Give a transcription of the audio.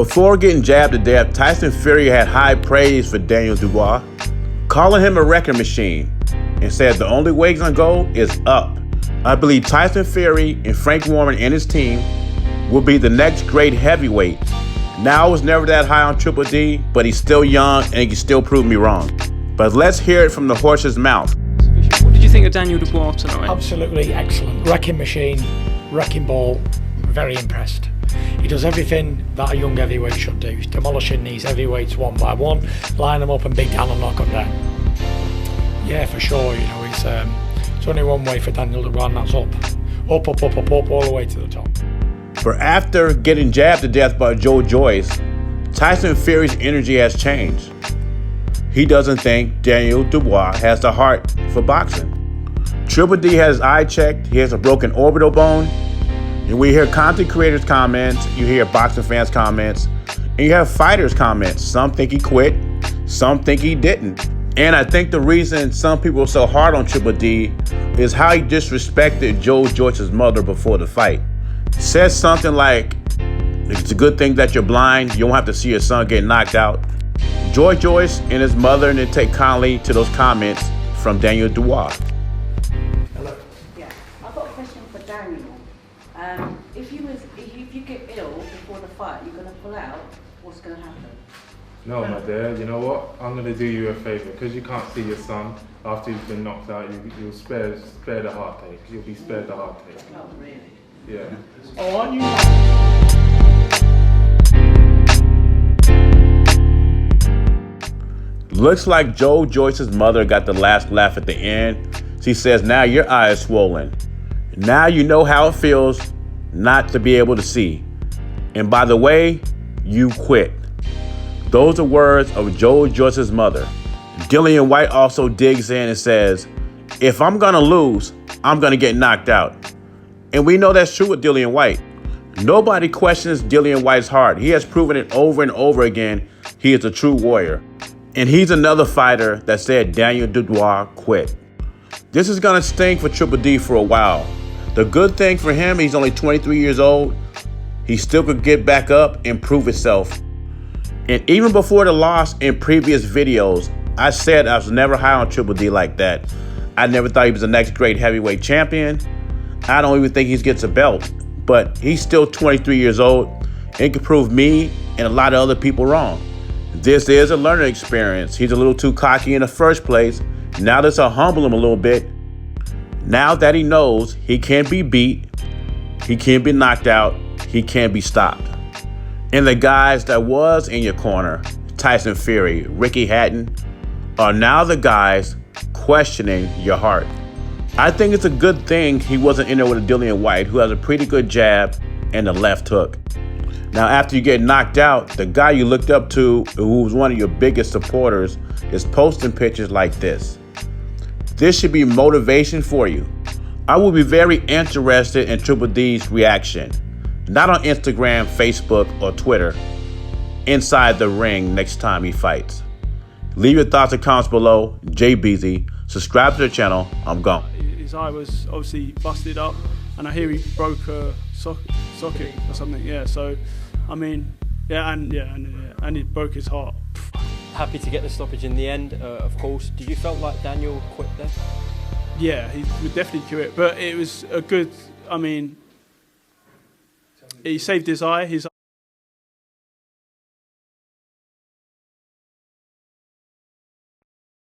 Before getting jabbed to death, Tyson Fury had high praise for Daniel Dubois, calling him a wrecking machine, and said the only way he's gonna go is up. I believe Tyson Fury and Frank Warren and his team will be the next great heavyweight. Now I was never that high on Triple D, but he's still young and he can still prove me wrong. But let's hear it from the horse's mouth. What did you think of Daniel Dubois tonight? Absolutely excellent. Wrecking machine, wrecking ball, very impressed. He does everything that a young heavyweight should do. He's demolishing these heavyweights one by one, line them up and beat down and knock them down. Yeah, for sure, you know, it's only one way for Daniel Dubois, and that's up. Up, up, up, up, up, all the way to the top. For after getting jabbed to death by Joe Joyce, Tyson Fury's energy has changed. He doesn't think Daniel Dubois has the heart for boxing. Triple D has his eye checked, he has a broken orbital bone, and we hear content creators' comments, you hear boxing fans' comments, and you have fighters' comments. Some think he quit, some think he didn't. And I think the reason some people are so hard on Triple D is how he disrespected Joe Joyce's mother before the fight. Said something like, it's a good thing that you're blind, you don't have to see your son get knocked out. Joe Joyce and his mother didn't take kindly to those comments from Daniel Dubois. Hello. Yeah, I've got a question for Daniel. If you get ill before the fight, you're going to pull out, what's going to happen? No, my dear, you know what? I'm going to do you a favour. Because you can't see your son after he's been knocked out, you'll spare the heartache. You'll be spared the heartache. Oh, really? Yeah. Oh, aren't you? Looks like Joe Joyce's mother got the last laugh at the end. She says, now your eye is swollen. Now you know how it feels not to be able to see. And by the way, you quit. Those are words of Joe Joyce's mother. Dillian Whyte also digs in and says, if I'm gonna lose, I'm gonna get knocked out. And we know that's true with Dillian Whyte. Nobody questions Dillian Whyte's heart. He has proven it over and over again. He is a true warrior. And he's another fighter that said Daniel Dubois quit. This is gonna sting for Triple D for a while. The good thing for him, he's only 23 years old. He still could get back up and prove himself. And even before the loss in previous videos, I said I was never high on Triple D like that. I never thought he was the next great heavyweight champion. I don't even think he gets a belt, but he's still 23 years old and can prove me and a lot of other people wrong. This is a learning experience. He's a little too cocky in the first place. Now this will humble him a little bit. Now that he knows he can't be beat, he can't be knocked out, he can't be stopped. And the guys that was in your corner, Tyson Fury, Ricky Hatton, are now the guys questioning your heart. I think it's a good thing he wasn't in there with a Dillian Whyte, who has a pretty good jab and a left hook. Now, after you get knocked out, the guy you looked up to, who was one of your biggest supporters, is posting pictures like this. This should be motivation for you. I will be very interested in Triple D's reaction. Not on Instagram, Facebook, or Twitter. Inside the ring next time he fights. Leave your thoughts and comments below. JBZ. Subscribe to the channel. I'm gone. His eye was obviously busted up, and I hear he broke a socket or something. Yeah. So, I mean, and he broke his heart. Happy to get the stoppage in the end, of course. Did you felt like Daniel quit there? Yeah, he would definitely quit, but it was a good. I mean, he saved his eye.